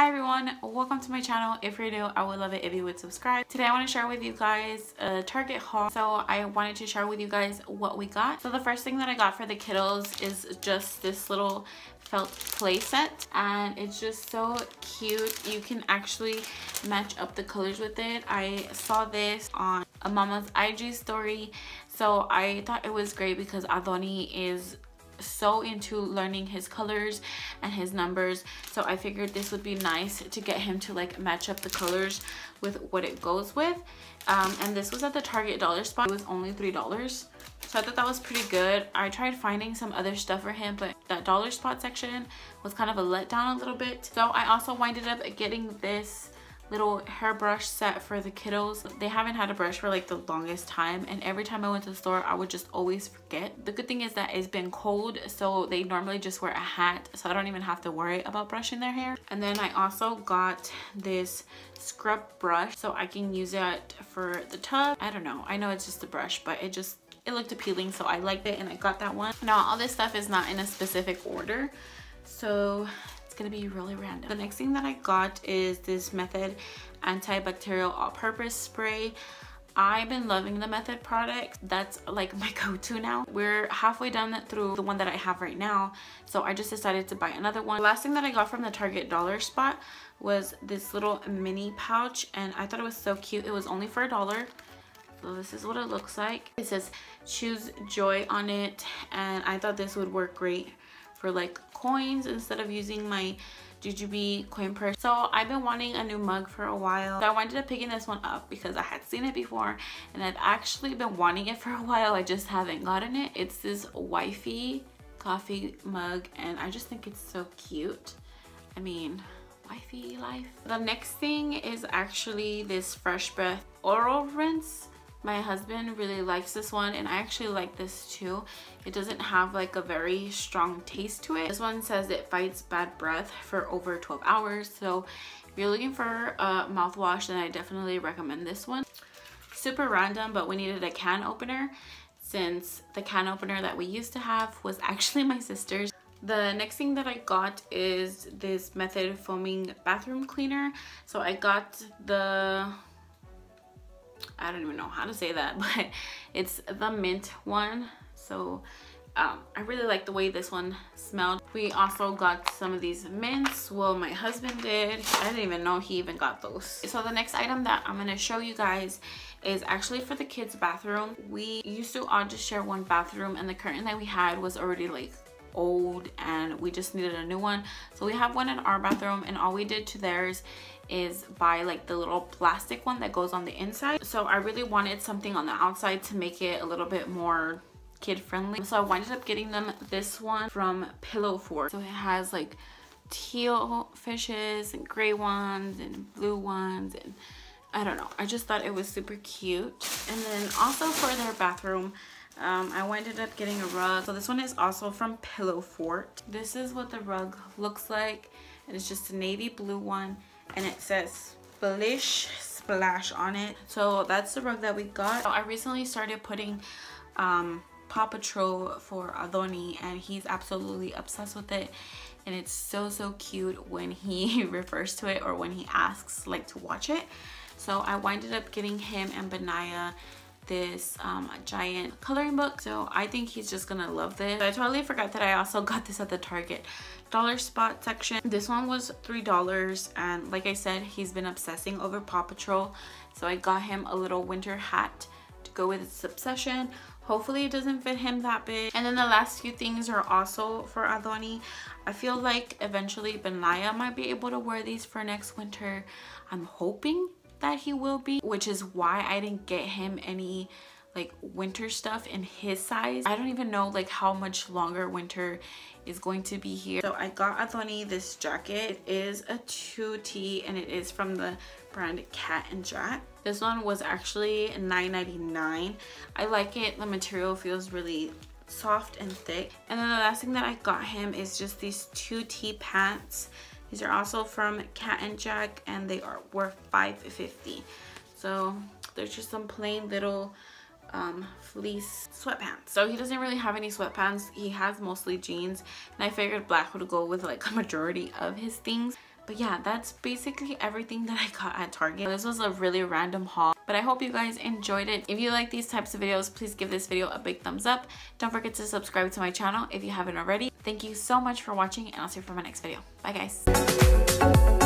Hi everyone, welcome to my channel. If you're new, I would love it if you would subscribe. Today I want to share with you guys a Target haul. So I wanted to share with you guys what we got. So the first thing that I got for the kiddos is just this little felt play set, and it's just so cute. You can actually match up the colors with it. I saw this on a mama's IG story, so I thought it was great because Adoni is so into learning his colors and his numbers, so I figured this would be nice to get him to like match up the colors with what it goes with. And this was at the Target dollar spot. It was only $3, so I thought that was pretty good. I tried finding some other stuff for him, but that dollar spot section was kind of a letdown a little bit. So I also winded up getting this little hairbrush set for the kiddos. They haven't had a brush for like the longest time, and every time I went to the store I would just always forget. The good thing is that it's been cold, so they normally just wear a hat, so I don't even have to worry about brushing their hair. And then I also got this scrub brush so I can use it for the tub. I don't know, I know it's just a brush, but it looked appealing, so I liked it and I got that one. Now all this stuff is not in a specific order, so gonna be really random. The next thing that I got is this Method antibacterial all-purpose spray. I've been loving the Method product. That's like my go-to now. We're halfway done through the one that I have right now, so I just decided to buy another one. The last thing that I got from the Target dollar spot was this little mini pouch, and I thought it was so cute. It was only for $1. So this is what it looks like. It says choose joy on it, and I thought this would work great for like coins instead of using my GGB coin purse. So I've been wanting a new mug for a while, so I ended up picking this one up because I had seen it before and I've actually been wanting it for a while. I just haven't gotten it. It's this wifey coffee mug, and I just think it's so cute. I mean, wifey life. The next thing is actually this Fresh Breath oral rinse. My husband really likes this one, and I actually like this too. It doesn't have like a very strong taste to it. This one says it fights bad breath for over 12 hours. So if you're looking for a mouthwash, then I definitely recommend this one. Super random, but we needed a can opener since the can opener that we used to have was actually my sister's. The next thing that I got is this Method foaming bathroom cleaner. So I got the, I don't even know how to say that, but it's the mint one. So I really like the way this one smelled. We also got some of these mints. Well, my husband did. I didn't even know he even got those. So the next item that I'm going to show you guys is actually for the kids' bathroom. We used to all just share one bathroom, and the curtain that we had was already like old and we just needed a new one. So we have one in our bathroom, and all we did to theirs is buy like the little plastic one that goes on the inside. So I really wanted something on the outside to make it a little bit more kid friendly, so I winded up getting them this one from Pillow Fort. So it has like teal fishes and gray ones and blue ones, and I don't know, I just thought it was super cute. And then also for their bathroom, I winded up getting a rug. So this one is also from Pillow Fort. This is what the rug looks like, and it's just a navy blue one, and it says Splish Splash on it. So that's the rug that we got. So I recently started putting Paw Patrol for Adoni, and he's absolutely obsessed with it, and it's so cute when he refers to it or when he asks like to watch it. So I winded up getting him and Benaya this giant coloring book, so I think he's just gonna love this. I totally forgot that I also got this at the Target dollar spot section. This one was $3, and like I said, he's been obsessing over Paw Patrol, so I got him a little winter hat to go with his obsession. Hopefully it doesn't fit him that big. And then the last few things are also for Adoni. I feel like eventually Benaya might be able to wear these for next winter. I'm hoping that he will be, which is why I didn't get him any like winter stuff in his size. I don't even know like how much longer winter is going to be here. So I got Adoni this jacket. It is a 2T, and it is from the brand Cat and Jack. This one was actually $9.99. I like it. The material feels really soft and thick. And then the last thing that I got him is just these 2T pants. These are also from Cat and Jack, and they are worth $5.50. So there's just some plain little fleece sweatpants. So he doesn't really have any sweatpants. He has mostly jeans, and I figured black would go with like a majority of his things. But yeah, that's basically everything that I got at Target. This was a really random haul, but I hope you guys enjoyed it. If you like these types of videos, please give this video a big thumbs up. Don't forget to subscribe to my channel if you haven't already. Thank you so much for watching, and I'll see you for my next video. Bye guys.